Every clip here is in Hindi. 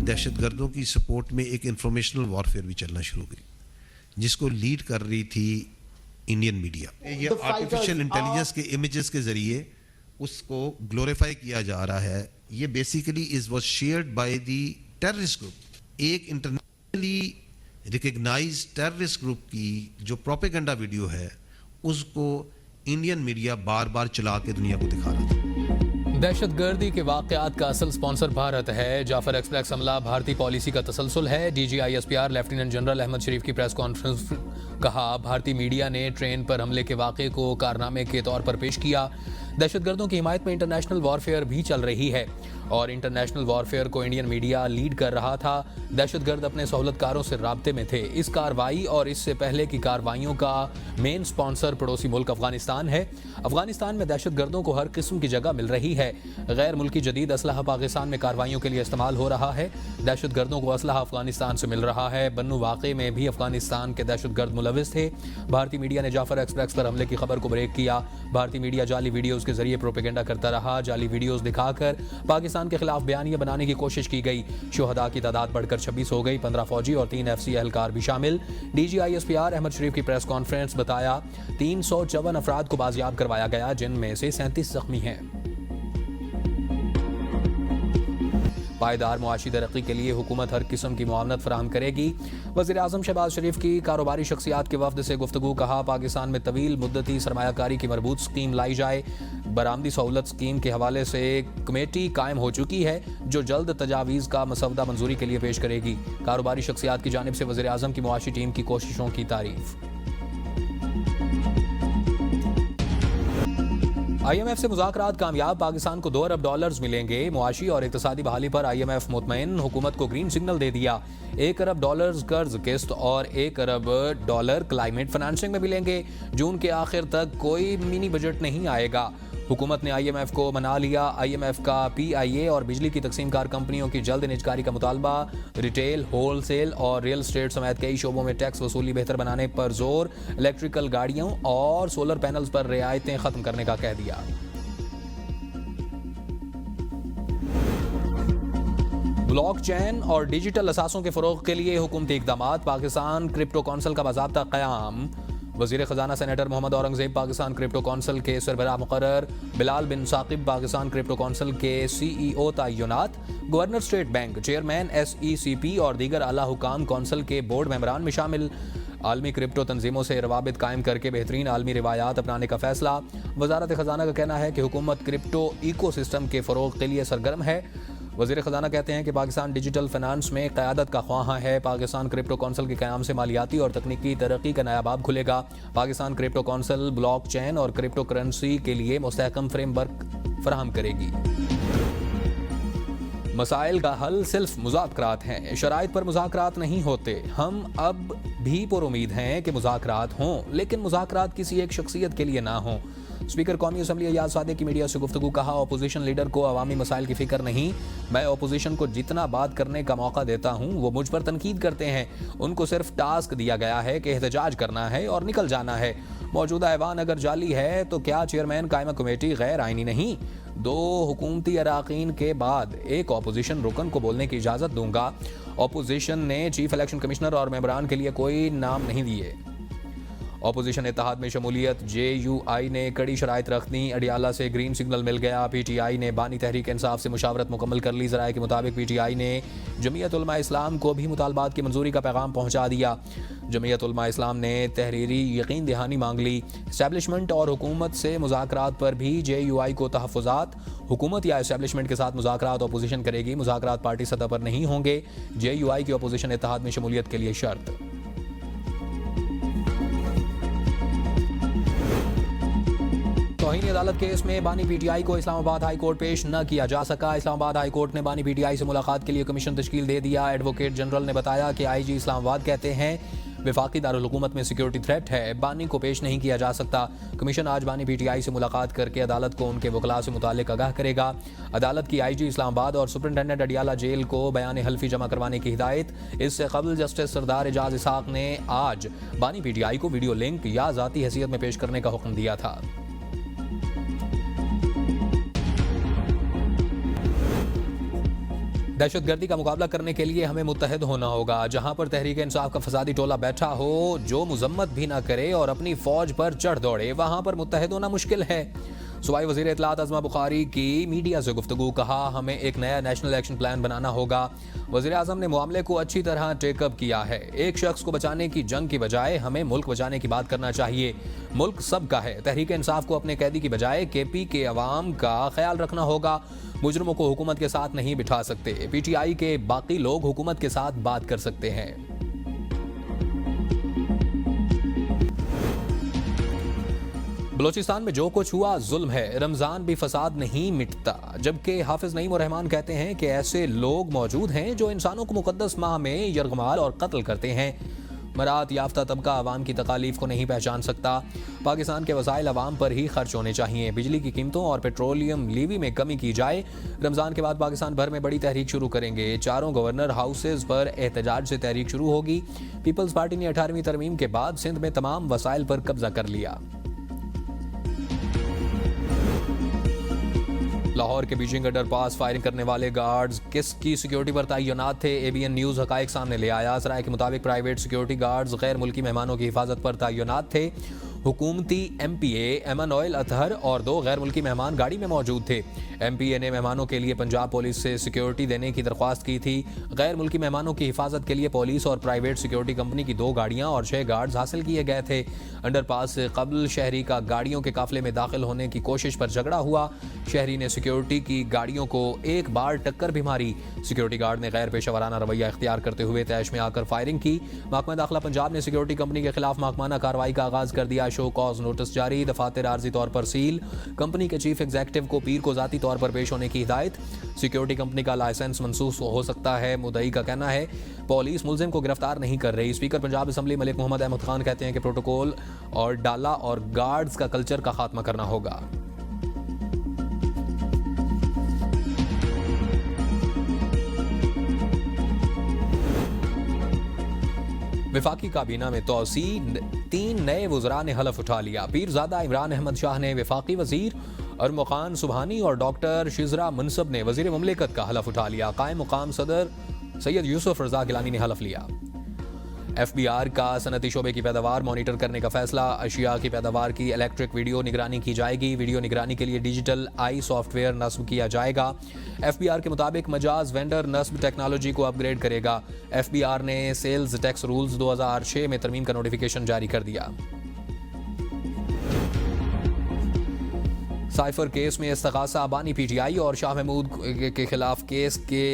दहशतगर्दों की सपोर्ट में एक इंफॉर्मेशनल वॉरफेयर भी चलना शुरू हुई, जिसको लीड कर रही थी इंडियन मीडिया। ये आर्टिफिशियल इंटेलिजेंस के इमेजेस के जरिए उसको ग्लोरीफाई किया जा रहा है। ये basically is was shared by the terrorist group. एक इंटरनेशनली रिकग्नाइज्ड टेररिस्ट ग्रुप की जो प्रोपेगेंडा वीडियो है उसको इंडियन मीडिया बार बार चला के दुनिया को दिखा रहा था। दहशतगर्दी के वाक़यात का असल स्पॉन्सर भारत है। जाफर एक्सप्रेस हमला भारतीय पॉलिसी का तसलसल है। DGISPR लेफ्टिनेंट जनरल अहमद शरीफ की प्रेस कॉन्फ्रेंस कहा, भारतीय मीडिया ने ट्रेन पर हमले के वाक़े को कारनामे के तौर पर पेश किया। दहशतगर्दों की हिमायत में इंटरनेशनल वॉरफेयर भी चल रही है और इंटरनेशनल वॉरफेयर को इंडियन मीडिया लीड कर रहा था। दहशतगर्द अपने सहूलतकारों से राब्ते में थे। इस कार्रवाई और इससे पहले की कार्रवाइयों का मेन स्पॉन्सर पड़ोसी मुल्क अफगानिस्तान है। अफगानिस्तान में दहशतगर्दों को हर किस्म की जगह मिल रही है। गैर मुल्की जदीद असलहा पाकिस्तान में कार्रवाइयों के लिए इस्तेमाल हो रहा है। दहशतगर्दों को असलहा अफगानिस्तान से मिल रहा है। बन्नू वाक़े में भी अफगानिस्तान के दहशतगर्द मुलविस थे। भारतीय मीडिया ने जाफर एक्सप्रेस पर हमले की खबर को ब्रेक किया। भारतीय मीडिया जाली वीडियोज़ के जरिए प्रोपेगेंडा करता रहा। जाली वीडियोज़ दिखाकर पाकिस्तान के खिलाफ बयानिया बनाने की कोशिश की गई। शुहदा की तादाद बढ़कर 26 हो गई। 15 फौजी और 3 FC एहलकार भी शामिल। DGISPR अहमद शरीफ की प्रेस कॉन्फ्रेंस बताया, 354 अफराद को बाजियाब करवाया गया, जिनमें से 37 जख्मी हैं। पायदार मुआशी तरक्की के लिए हुकूमत हर किस्म की मुआवनत फराहम करेगी। वज़ीर आज़म शहबाज शरीफ की कारोबारी शख्सियात के वफ्द से गुफ्तगू। कहा, पाकिस्तान में तवील मुद्दती सरमायाकारी की मरबूत स्कीम लाई जाए। बरामदी सहूलत स्कीम के हवाले से कमेटी कायम हो चुकी है जो जल्द तजावीज़ का मसवदा मंजूरी के लिए पेश करेगी। कारोबारी शख्सियात की जानिब से वज़ीर आज़म की मुआशी टीम की कोशिशों की तारीफ। IMF से मुज़ाकरात कामयाब, पाकिस्तान को $2 अरब मिलेंगे। मुआशी और इक़्तिसादी बहाली पर IMF मुतमईन, हुकूमत को ग्रीन सिग्नल दे दिया। $1 अरब कर्ज किस्त और $1 अरब क्लाइमेट फाइनेंसिंग में मिलेंगे। जून के आखिर तक कोई मिनी बजट नहीं आएगा। हुकूमत ने IMF को मना लिया। IMF का PIA और बिजली की तकसीमकार कंपनियों की जल्द निजकारी का मुतालबा। रिटेल, होलसेल और रियल एस्टेट समेत कई शोबों में टैक्स वसूली बेहतर बनाने पर जोर। इलेक्ट्रिकल गाड़ियों और सोलर पैनल्स पर रियायतें खत्म करने का कह दिया। ब्लॉकचेन और डिजिटल असासों के फरोग के लिए हुकूमती इक़दामात। पाकिस्तान क्रिप्टो कौंसिल का बाज़ाब्ता क़याम। वज़ीर ख़जाना senator Mohammad Aurangzeb Pakistan crypto council के सरबराह मुक़र्रर। बिलाल बिन साकिब पाकिस्तान क्रिप्टो कौंसिल के CEO तय्युनात। Governor state bank, chairman SECP और दीगर आला हुकाम कौंसिल के बोर्ड मेंबरान में शामिल। आलमी क्रिप्टो तंजीमों से रवाबित कायम करके बेहतरीन आलमी रिवायात अपनाने का फैसला। वज़ारत ख़जाना का कहना है कि हुकूमत क्रिप्टो इको सिस्टम के फ़रोग़ के लिए सरगर्म है। वज़ीर ख़जाना कहते हैं कि पाकिस्तान डिजिटल फाइनेंस में क़यादत का ख्वाहां है। पाकिस्तान क्रिप्टो कौंसिल के क़याम से मालियाती और तकनीकी तरक्की का नया बाब खुलेगा। Pakistan crypto council block chain और क्रिप्टो करेंसी के लिए मुस्तहकम फ्रेमवर्क फराहम करेगी। मसाइल का हल सिर्फ मुज़ाकरात हैं, शराइत पर मुज़ाकरात नहीं होते। हम अब भी पुरुमीद हैं कि मुज़ाकरात हों, लेकिन मुज़ाकरात किसी एक शख्सियत के लिए ना हों। स्पीकर कौमी असम्बली अयाज सादिक की मीडिया से गुफ्तगू। कहा, अपोजिशन लीडर को अवामी मसाइल की फिक्र नहीं। मैं अपोजिशन को जितना बात करने का मौका देता हूँ वो मुझ पर तनकीद करते हैं। उनको सिर्फ टास्क दिया गया है कि एहतजाज करना है और निकल जाना है। मौजूदा ऐवान अगर जाली है तो क्या चेयरमैन कायमा कमेटी गैर आइनी नहीं? 2 हुकूमती अराकीन के बाद एक अपोजिशन रुकन को बोलने की इजाज़त दूंगा। अपोजिशन ने चीफ इलेक्शन कमिश्नर और मेंबरान के लिए कोई नाम नहीं दिए। अपोजिशन इत्तेहाद में शमूलियत। JUI ने कड़ी शराइत रख दी। अडियाला से ग्रीन सिग्नल मिल गया। PTI ने बानी तहरीक इंसाफ से मुशावरत मुकम्मल कर ली। ज़राए के मुताबिक PTI ने जमीयत उलमा इस्लाम को भी मुतालबात की मंजूरी का पैगाम पहुँचा दिया। जमीयत उलमा इस्लाम ने तहरीरी यकीन दहानी मांग ली। इस्टेब्लिशमेंट और हुकूमत से मुज़ाकरात पर भी JUI को तहफ़्फ़ुज़ात। हुकूमत या इस्टेब्लिशमेंट के साथ मुज़ाकरात अपोजिशन करेगी। मुज़ाकरात पार्टी सतह पर नहीं होंगे। JUI की अपोजिशन इत्तेहाद में शमूलियत के लिए शर्त। तौहीन अदालत केस में बानी PTI को इस्लामाबाद हाई कोर्ट पेश न किया जा सका। इस्लामाबाद हाई कोर्ट ने बानी PTI से मुलाकात के लिए कमीशन तश्कील दे दिया। एडवोकेट जनरल ने बताया कि IG इस्लामाबाद कहते हैं वफाकी दारुल हुकूमत में सिक्योरिटी थ्रेट है, बानी को पेश नहीं किया जा सकता। कमीशन आज बानी PTI से मुलाकात करके अदालत को उनके वकला से मुतालिक आगाह करेगा। अदालत की IG इस्लामाबाद और सुपरिटेंडेंट अडियाला जेल को बयान हल्फी जमा करवाने की हिदायत। इससे कबल जस्टिस सरदार एजाज इसहाक ने आज बानी PTI को वीडियो लिंक या ज़ाती हैसियत में पेश करने का हुक्म दिया था। दहशतगर्दी का मुकाबला करने के लिए हमें मुत्तहिद होना होगा। जहां पर तहरीक इंसाफ का फसादी टोला बैठा हो जो मुजम्मत भी ना करे और अपनी फौज पर चढ़ दौड़े, वहां पर मुत्तहिद होना मुश्किल है। सूबाई वज़ीर इत्तलात अज़मा बुखारी की मीडिया से गुफ्तगू, कहा हमें एक नया नेशनल एक्शन प्लान बनाना होगा। वज़ीर आज़म ने मामले को अच्छी तरह टेकअप किया है। एक शख्स को बचाने की जंग की बजाय हमें मुल्क बचाने की बात करना चाहिए। मुल्क सबका है। तहरीक इंसाफ को अपने कैदी की बजाय केपी के अवाम का ख्याल रखना होगा। मुजरिमों को हुकूमत के साथ नहीं बिठा सकते। पीटीआई के बाकी लोग हुकूमत के साथ बात कर सकते हैं। बलोचिस्तान में जो कुछ हुआ जुल्म है। रमजान भी फसाद नहीं मिटता। जबकि हाफिज नईम और रहमान कहते हैं कि ऐसे लोग मौजूद हैं जो इंसानों को मुकद्दस माह में यरगमाल और कत्ल करते हैं। मरात याफ्ता तबका आवाम की तकालीफ को नहीं पहचान सकता। पाकिस्तान के वसाइल आवाम पर ही खर्च होने चाहिए। बिजली की कीमतों और पेट्रोलियम लीवी में कमी की जाए। रमजान के बाद पाकिस्तान भर में बड़ी तहरीक शुरू करेंगे। चारों गवर्नर हाउसेज पर एहतजाज से तहरीक शुरू होगी। पीपल्स पार्टी ने 18वीं तरमीम के बाद सिंध में तमाम वसाइल पर कब्जा कर लिया। लाहौर के बीजिंग अंडरपास फायरिंग करने वाले गार्ड्स किसकी सिक्योरिटी पर तैनात थे? एबीएन न्यूज हकाइक सामने ले आया। सराय के मुताबिक प्राइवेट सिक्योरिटी गार्ड्स गैर मुल्की मेहमानों की हिफाजत पर तैनात थे। हुकूमती एमपीए एमनॉयल अतहर और 2 गैर मुल्की मेहमान गाड़ी में मौजूद थे। एमपीए ने मेहमानों के लिए पंजाब पुलिस से सिक्योरिटी देने की दरख्वास्त की थी। गैर मुल्की मेहमानों की हिफाजत के लिए पुलिस और प्राइवेट सिक्योरिटी कंपनी की 2 गाड़ियां और 6 गार्ड्स हासिल किए गए थे। अंडरपास से कबल शहरी का गाड़ियों के काफिले में दाखिल होने की कोशिश पर झगड़ा हुआ। शहरी ने सिक्योरिटी की गाड़ियों को एक बार टक्कर भी मारी। सिक्योरिटी गार्ड ने गैर पेशा वराना रवैया इख्तियार करते हुए तैश में आकर फायरिंग की। महकमा दाखिला पंजाब ने सिक्योरिटी कंपनी के खिलाफ महकमाना कार्रवाई का आगाज कर दिया। शो कॉज नोटिस जारी, दफातर आर्जी तौर पर सील। कंपनी के चीफ एग्जीक्यूटिव को पीर को जाती तौर पर पेश होने की हिदायत। सिक्योरिटी कंपनी का लाइसेंस मनसूख हो सकता है। मुद्दई का कहना है पुलिस मुलजिम को गिरफ्तार नहीं कर रही। स्पीकर पंजाब असम्बली मलिक मोहम्मद अहमद खान कहते हैं कि प्रोटोकॉल और डाला और गार्ड्स का कल्चर का खात्मा करना होगा। विफाकी काबीना में तोसी, 3 नए वुज़रा ने हलफ उठा लिया। पीरजादा इमरान अहमद शाह ने विफाकी वजीर, अरमुखान सुबहानी और डॉक्टर शिजरा मुनसब ने वजीर मुमलिकत का हलफ उठा लिया। कायम मुकाम सदर सैयद यूसुफ रजा गिलानी ने हलफ लिया। एफबीआर का सनती शोबे की पैदावार मॉनिटर करने का फैसला। अशिया की पैदावार की इलेक्ट्रिक वीडियो निगरानी की जाएगी। वीडियो निगरानी के लिए डिजिटल आई सॉफ्टवेयर नस्ब किया जाएगा। एफबीआर के मुताबिक मजाज वेंडर नस्ब टेक्नोलॉजी को अपग्रेड करेगा। एफबीआर ने सेल्स टैक्स रूल्स 2006 में तरमीम का नोटिफिकेशन जारी कर दिया। साइफर केस में इस्तगासा, बानी पीटीआई और शाह महमूद के खिलाफ केस के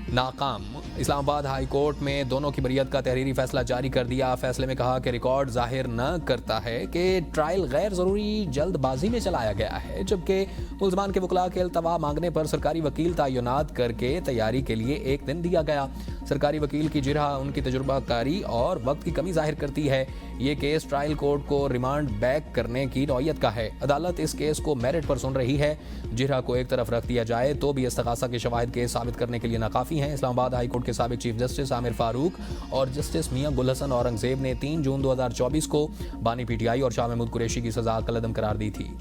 नाकाम। इस्लामाबाद हाई कोर्ट में दोनों की बरियत का तहरीरी फैसला जारी कर दिया। फैसले में कहा कि रिकॉर्ड जाहिर न करता है कि ट्रायल गैर जरूरी जल्दबाजी में चलाया गया है, जबकि मुल्ज़मान के वकला के अल्तवा मांगने पर सरकारी वकील तैनात करके तैयारी के लिए 1 दिन दिया गया। सरकारी वकील की जिरह उनकी तजुर्बाकारी और वक्त की कमी जाहिर करती है। ये केस ट्रायल कोर्ट को रिमांड बैक करने की नौयत का है। अदालत इस केस को मेरिट पर सुन रही है। जिरह को एक तरफ रख दिया जाए तो भी इस्तगासा के शवाहिद केस साबित करने के लिए नाकाफी हैं। इस्लामाबाद हाई कोर्ट के साबिक चीफ जस्टिस आमिर फारूक और जस्टिस मियां गुल हसन औरंगजेब ने 3 जून 2024 को बानी पीटीआई और शाह महमूद कुरैशी की सजा कलअदम करार दी थी।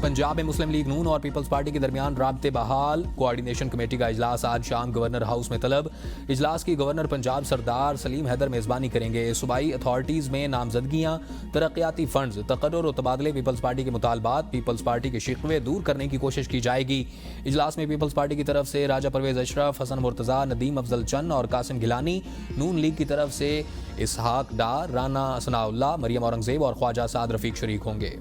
पंजाब में मुस्लिम लीग नून और पीपल्स पार्टी के दरमियान राब्ते बहाल। कोऑर्डिनेशन कमेटी का इजलास आज शाम गवर्नर हाउस में तलब। इजलास की गवर्नर पंजाब सरदार सलीम हैदर मेजबानी करेंगे। सूबाई अथॉरिटीज में नामजदगियां, तरक्याती फंड्स, तकर्रुर और तबादले, पीपल्स पार्टी के मुतालबात, पीपल्स पार्टी के शिकवे दूर करने की कोशिश की जाएगी। इजलास में पीपल्स पार्टी की तरफ से राजा परवेज अशरफ, हसन मुर्तजा, नदीम अफजल चंद और कासिम गिलानी, नून लीग की तरफ से इसहाक डार, राना सनाउल्लाह, मरियम औरंगजेब और ख्वाजा साद रफीक शरीक होंगे।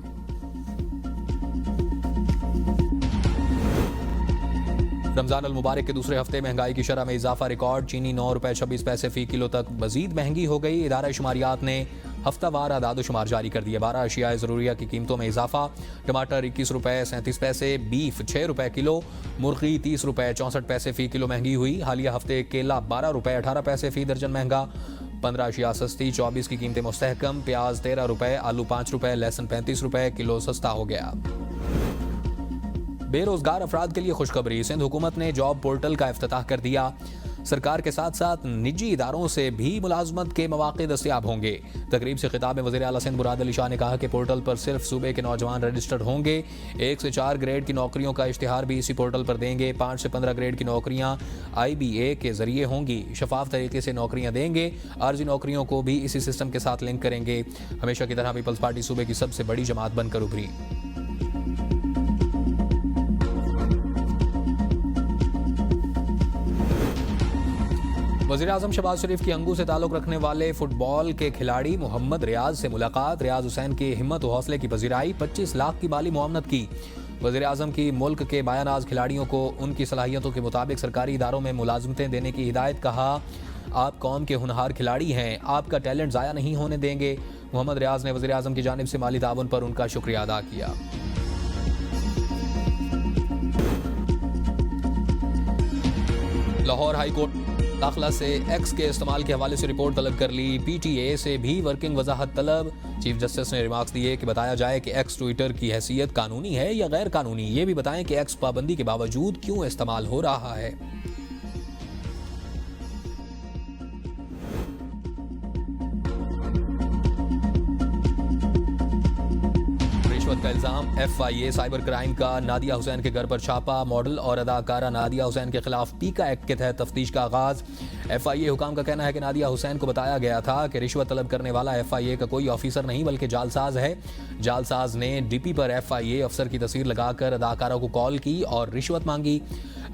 रमजान अल मुबारक के दूसरे हफ्ते महंगाई की शरह में इजाफा रिकॉर्ड। चीनी 9 रुपए 26 पैसे फी किलो तक मजीद महंगी हो गई। इदारा शुमारियात ने हफ्तावार आदाद शुमार जारी कर दिए। 12 अशिया ज़रूरिया की कीमतों में इजाफा। टमाटर 21 रुपए 37 पैसे, बीफ 6 रुपए किलो, मुर्गी 30 रुपए 64 पैसे फी किलो महंगी हुई। हालिया हफ्ते केला 12 रुपए 18 पैसे फी दर्जन महंगा। 15 अशिया सस्ती, 24 की कीमतें मुस्तहकम। प्याज 13 रुपए, आलू 5 रुपए, लहसुन 35 रुपए किलो सस्ता हो गया। बेरोजगार अफराद के लिए खुशखबरी। सिंध हुकूमत ने जॉब पोर्टल का इफ्तिताह कर दिया। सरकार के साथ साथ निजी इदारों से भी मुलाजमत के मौके दस्तयाब होंगे। तकरीब से खिताब में वज़ीर आला सिंध मुराद अली शाह ने कहा कि पोर्टल पर सिर्फ सूबे के नौजवान रजिस्टर्ड होंगे। 1 से 4 ग्रेड की नौकरियों का इश्तिहार भी इसी पोर्टल पर देंगे। 5 से 15 ग्रेड की नौकरियां IBA के जरिए होंगी। शफाफ तरीके से नौकरियां देंगे। अर्जी नौकरियों को भी इसी सिस्टम के साथ लिंक करेंगे। हमेशा की तरह पीपल्स पार्टी सूबे की सबसे बड़ी जमात बनकर उभरी। वज़ीर-ए-आज़म शहबाज शरीफ की अंगू से ताल्लुक़ रखने वाले फुटबॉल के खिलाड़ी मोहम्मद रियाज से मुलाकात। रियाज हुसैन की हिम्मत व हौसले की पज़ीराई। 25 लाख की माली मुआवनत की। वज़ीर-ए-आज़म की मुल्क के बायानाज़ खिलाड़ियों को उनकी सलाहियतों के मुताबिक सरकारी इदारों में मुलाजमतें देने की हिदायत। कहा, आप कौम के हुनहार खिलाड़ी हैं, आपका टैलेंट ज़ाया नहीं होने देंगे। मोहम्मद रियाज ने वज़ीर-ए-आज़म की जानिब से माली ताउन पर उनका शुक्रिया अदा किया। लाहौर हाई कोर्ट दाखिला से एक्स के इस्तेमाल के हवाले से रिपोर्ट तलब कर ली। PTA से भी वर्किंग वजाहत तलब। चीफ जस्टिस ने रिमार्क्स दिए कि बताया जाए कि एक्स ट्विटर की हैसियत कानूनी है या गैर कानूनी। ये भी बताएं कि एक्स पाबंदी के बावजूद क्यों इस्तेमाल हो रहा है। का इल्जाम FIA साइबर क्राइम का। नादिया हुसैन के घर पर छापा। मॉडल और अदाकारा नादिया हुसैन के खिलाफ पीका एक्ट के तहत तफ्तीश का आगाज। FIA हुकाम का कहना है कि नादिया हुसैन को बताया गया था कि रिश्वत तलब करने वाला FIA का कोई ऑफिसर नहीं बल्कि जालसाज है। जालसाज ने DP पर FIA अफसर की तस्वीर लगाकर अदाकारा को कॉल की और रिश्वत मांगी।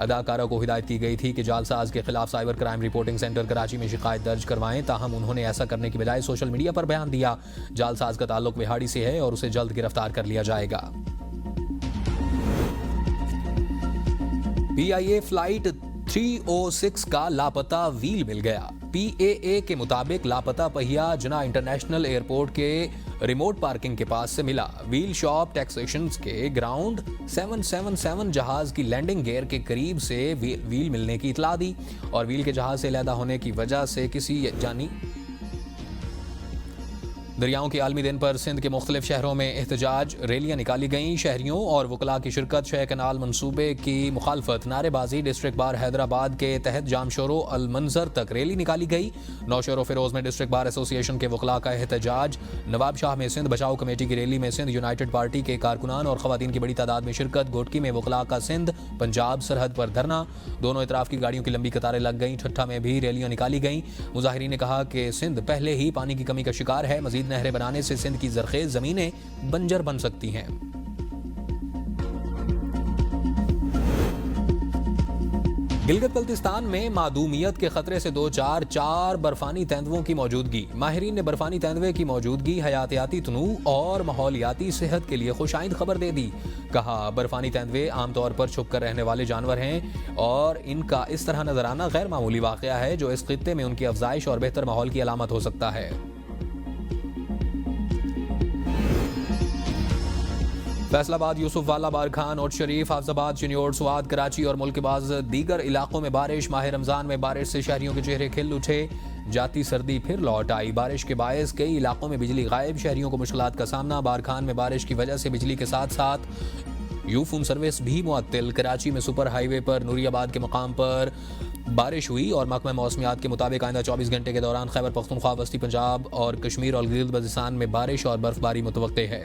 अदाकारा को हिदायत की गई थी कि जालसाज के खिलाफ cyber crime reporting centre Karachi में शिकायत दर्ज करवाएं, ताहम उन्होंने ऐसा करने की बजाय सोशल मीडिया पर बयान दिया। जालसाज का ताल्लुक विहाड़ी से है और उसे जल्द गिरफ्तार कर लिया जाएगा। PIA फ्लाइट 306 का लापता व्हील मिल गया। PAA के मुताबिक लापता पहिया जना इंटरनेशनल एयरपोर्ट के रिमोट पार्किंग के पास से मिला। व्हील शॉप टैक्सेशन के ग्राउंड 777 जहाज की लैंडिंग गियर के करीब से व्हील मिलने की इतला दी और व्हील के जहाज से अलहदा होने की वजह से किसी जानी। दरियाओं के आलमी दिन पर सिंध के मुख्तलिफ शहरों में एहतजाज रैलियां निकाली गईं। शहरियों और वकला की शिरकत। शह कनाल मनसूबे की मुखालफत नारेबाजी। डिस्ट्रिक्ट बार हैदराबाद के तहत जामशोरो अल मंजर तक रैली निकाली गई। नौशेरो फिरोज में डिस्ट्रिक्ट बार एसोसिएशन के वकला का एहतजाज। नवाब शाह में सिंध बचाओ कमेटी की रैली में सिंध यूनाइटेड पार्टी के कारकुनान और खवातीन की बड़ी तादाद में शिरकत। घोटकी में वकला का सिंध पंजाब सरहद पर धरना। दोनों इतराफ की गाड़ियों की लंबी कतारें लग गईं। ठट्ठा में भी रैलियां निकाली गईं। मुजाहिरीन ने कहा कि सिंध पहले ही पानी की कमी का शिकार है। मजीद नहरें बनाने से सिंध की जरखेज जमीनें बंजर बन सकती हैं। गिलगित बल्तिस्तान में मादूमियत के खतरे से दो चार बर्फानी तेंदुओं की मौजूदगी। माहिरीन ने बर्फानी तेंदुए की मौजूदगी हयातियाती तनू और माहौलियाती सेहत के लिए खुशाइंद खबर दे दी। कहा, बर्फानी तेंदुए आमतौर पर छुप कर रहने वाले जानवर हैं और इनका इस तरह नजर आना गैर मामूली वाकया है जो इस खित्ते में उनकी अफजाइश और बेहतर माहौल की अलामत हो सकता है। फैसलाबाद, यूसुफवाला, बारखान, ओट शरीफ, हाफजाबाद, चिन्योट, स्वात, कराची और मुल्क के बाज़ दीगर इलाकों में बारिश। माह रमजान में बारिश से शहरियों के चेहरे खिल उठे। जाती सर्दी फिर लौट आई। बारिश के बायस कई इलाकों में बिजली गायब। शहरियों को मुश्किलात का सामना। बारखान में बारिश की वजह से बिजली के साथ साथ यूफोन सर्विस भी मुअत्तिल। कराची में सुपर हाईवे पर नूरियाबाद के मकाम पर बारिश हुई और महकमा मौसमियात के मुताबिक आइंदा 24 घंटे के दौरान खैबर पख्तूनख्वा, वस्ती पंजाब और कश्मीर और गिलगित बल्तिस्तान में बारिश और बर्फबारी मुतवक्के है।